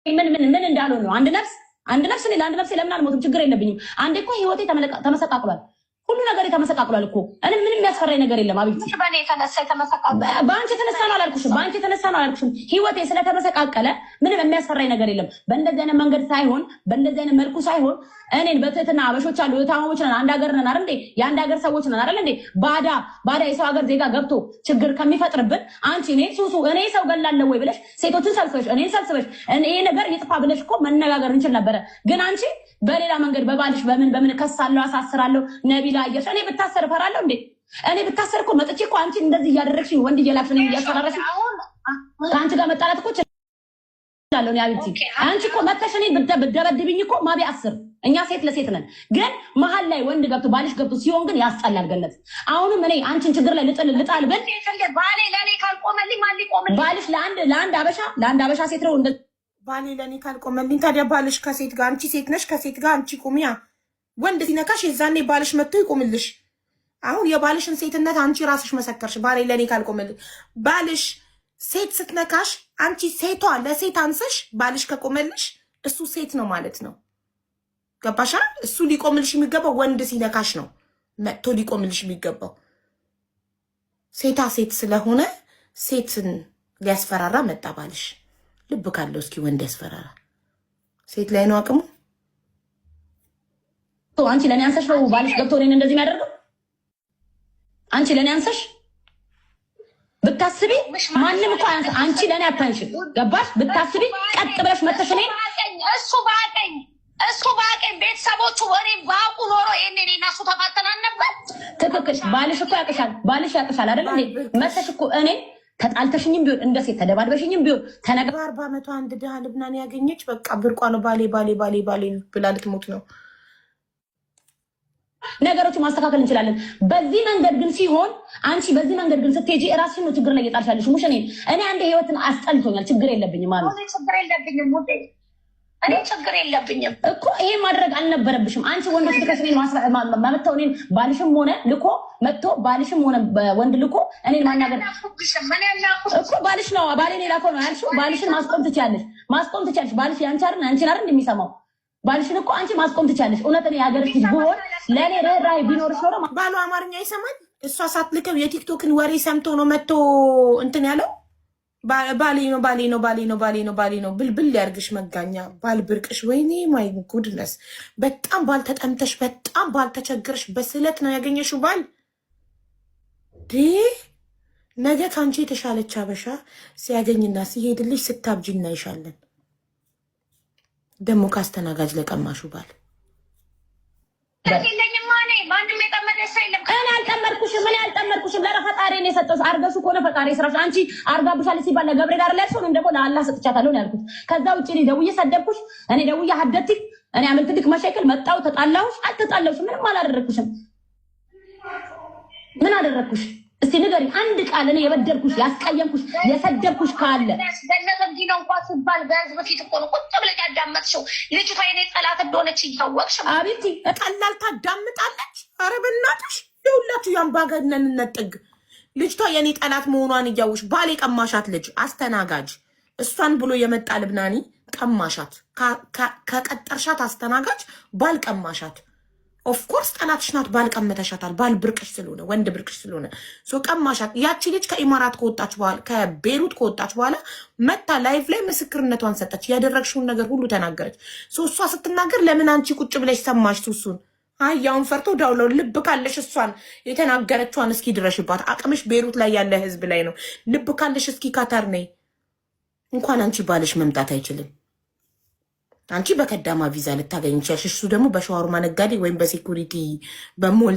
ምን እንዳልሆነ ነው። አንድ ነፍስ እኔ ለአንድ ነፍስ ለምን አልሞትም? ችግር የለብኝም። አንዴ እኮ ህይወቴ ተመሰቃቅሏል። ሁሉ ነገር የተመሰቃቅሏል እኮ እኔ ምንም የሚያስፈራኝ ነገር የለም። አብይቲ በአንቺ የተነሳ ነው አላልኩሽም? በአንቺ የተነሳ ነው አላልኩሽም? ህይወቴ ስለተመሰቃቀለ ምንም የሚያስፈራኝ ነገር የለም። በእንደዚህ አይነት መንገድ ሳይሆን በእንደዚህ አይነት መልኩ ሳይሆን እኔን በትህትና አበሾች አሉ የታማሞች ነን፣ አንድ ሀገር ነን አይደል እንዴ? የአንድ ሀገር ሰዎች ነን አይደል እንዴ? ባዳ የሰው ሀገር ዜጋ ገብቶ ችግር ከሚፈጥርብን አንቺ እኔ ሱሱ እኔ ሰው ገላለሁ ወይ ብለሽ ሴቶችን ሰብስበሽ እኔን ሰብስበሽ ይሄ ነገር ይጥፋ ብለሽ እኮ መነጋገር እንችል ነበረ። ግን አንቺ በሌላ መንገድ በባልሽ በምን ከሳለሁ አሳስራለሁ ነቢላ አየሽ። እኔ ብታሰር እፈራለሁ እንዴ? እኔ ብታሰር እኮ መጥቼ እኮ አንቺ እንደዚህ እያደረግሽ ወንድ እየላክሽ ነው እያሰራረሽ ከአንቺ ጋር መጣላት እኮ ላለው ያብቲ አንቺ እኮ መተሽ እኔ ብትደበድብኝ እኮ ማቢ 10 እኛ ሴት ለሴት ነን። ግን መሀል ላይ ወንድ ገብቶ ባልሽ ገብቶ ሲሆን ግን ያስጠላል። ገነት አሁንም እኔ አንቺን ችግር ላይ ልጣል ብል ባሌ ለኔ ካልቆመልኝ ማን ሊቆምልኝ? ባልሽ ለአንድ አበሻ ሴት ነው እንደ ባሌ ለኔ ካልቆመልኝ ታዲያ ባልሽ ከሴት ጋር አንቺ ሴት ነሽ፣ ከሴት ጋር አንቺ ቁሚያ። ወንድ ሲነካሽ የዛኔ ባልሽ መጥቶ ይቆምልሽ። አሁን የባልሽን ሴትነት አንቺ ራስሽ መሰከርሽ። ባሌ ለኔ ካልቆመልኝ ባልሽ ሴት ስትነካሽ አንቺ ሴቷ ለሴት አንሰሽ ባልሽ ከቆመልሽ እሱ ሴት ነው ማለት ነው። ገባሻ? እሱ ሊቆምልሽ የሚገባው ወንድ ሲነካሽ ነው መጥቶ ሊቆምልሽ የሚገባው። ሴታ ሴት ስለሆነ ሴትን ሊያስፈራራ መጣ ባልሽ። ልብ ካለው እስኪ ወንድ ያስፈራራ። ሴት ላይ ነው አቅሙ። አንቺ ለኔ አንሰሽ ነው ባልሽ ገብቶ እኔን እንደዚህ የሚያደርገው? አንቺ ለኔ አንሰሽ ብታስቢ ማንም እኮ አንቺ ለኔ አታንሽም። ገባሽ? ብታስቢ ቀጥ ብለሽ መተሽ እኔን እሱ ባቀኝ ቤተሰቦቹ ወሬ ባቁ ኖሮ ይሄኔ እኔና እሱ ተፋተናል ነበር። ትክክል። ባልሽ እኮ ያቅሻል። ባልሽ ያቅሻል አይደል እንዴ? መተሽ እኮ እኔ ተጣልተሽኝም ቢሆን እንደ ሴት ተደባድበሽኝም ቢሆን ተነጋ 40 ዓመቷ አንድ ድሃ ልብናን ያገኘች በቃ ብርቋ ነው። ባሌ ብላ ልትሞት ነው። ነገሮችን ማስተካከል እንችላለን። በዚህ መንገድ ግን ሲሆን አንቺ በዚህ መንገድ ግን ስትሄጂ እራስሽን ነው ችግር ላይ እየጣልሻለሽ። ሙሽ እኔ አንድ ህይወትን አስጠልቶኛል። ችግር የለብኝም ማለት እኔ ችግር የለብኝም እኮ ይሄ ማድረግ አልነበረብሽም። አንቺ ወንዶች ልከሽ እኔን መተው እኔን ባልሽም ሆነ ልኮ መጥቶ ባልሽም ሆነ ወንድ ልኮ እኔን ማናገር እኮ ባልሽ ነው። ባሌን የላከው ነው ያልሽው። ባልሽን ማስቆም ትችያለሽ። ባልሽ ያንቺ አይደል እንደሚሰማው ባልሽን እኮ አንቺ ማስቆም ትችያለሽ። እውነት እኔ የሀገርሽ ልጅ ብሆን ለእኔ ርህራሄ ቢኖርሽ ኖሮ ባሉ አማርኛ ይሰማል። እሷ ሳትልከው የቲክቶክን ወሬ ሰምቶ ነው መጥቶ እንትን ያለው። ባሌ ነው ብልብል ያርግሽ መጋኛ ባል ብርቅሽ። ወይኔ ማይ ጉድነስ። በጣም ባል ተጠምተሽ፣ በጣም ባል ተቸግረሽ በስለት ነው ያገኘሽው ባል። ነገ ከአንቺ የተሻለች አበሻ ሲያገኝና ሲሄድልሽ ስታብጂ እናይሻለን። ደግሞ ካስተናጋጅ ለቀማሹ ባል እኔ አልጠመድኩሽም። ለፈጣሪ ነው የሰጠሁሽ። አርገሹ ከሆነ ፈጣሪ ስራሽ። አንቺ አርጋብሻል ሲባል ለገብርኤል አይደል ያልሽው? እኔም ደግሞ ለአላህ ሰጥቻታለሁ ነው ያልኩት። ከዛ ውጭ እኔ ደውዬ ሰደብኩሽ? እኔ ደውዬ ሀደትክ እኔ አመልክልክ መሸከል መጣው ተጣላሁሽ? አልተጣላሁሽም። ምንም አላደረግኩሽም። ምን አደረግኩሽ? እስቲ ንገሪ አንድ ቃል እኔ የበደልኩሽ ያስቀየምኩሽ የሰደብኩሽ ካለ። ገነዘብ ዲና እንኳን ሲባል በህዝብ ፊት እኮ ነው ቁጭ ብለሽ ያዳመጥሽው። ልጅቷ የኔ ጠላት እንደሆነች እያወቅሽ አቤት ቀላል ታዳምጣለች። ኧረ በእናትሽ የሁላችሁ የአምባገነንነት ጥግ። ልጅቷ የኔ ጠላት መሆኗን እያወቅሽ ባል የቀማሻት ልጅ አስተናጋጅ እሷን ብሎ የመጣ ልብናኒ ቀማሻት። ከቀጠርሻት አስተናጋጅ ባል ቀማሻት። ኦፍኮርስ ጠላትሽ ናት። ባል ቀምተሻታል። ባል ብርቅሽ ስለሆነ ወንድ ብርቅሽ ስለሆነ ቀማሻት። ያቺ ልጅ ከኢማራት ከወጣች በኋላ ከቤሩት ከወጣች በኋላ መታ ላይቭ ላይ ምስክርነቷን ሰጠች። ያደረግሽውን ነገር ሁሉ ተናገረች። እሷ ስትናገር ለምን አንቺ ቁጭ ብለሽ ሰማሽ? ሱሱን አያውን ፈርቶ ዳውለው ልብ ካለሽ እሷን የተናገረችዋን እስኪ ድረሽባት። አቅምሽ ቤሩት ላይ ያለ ህዝብ ላይ ነው። ልብ ካለሽ እስኪ ካታር ነይ። እንኳን አንቺ ባልሽ መምጣት አይችልም። አንቺ በከዳማ ቪዛ ልታገኝ ይችላልሽ። እሱ ደግሞ በሸዋሩማ ነጋዴ ወይም በሴኩሪቲ በሞል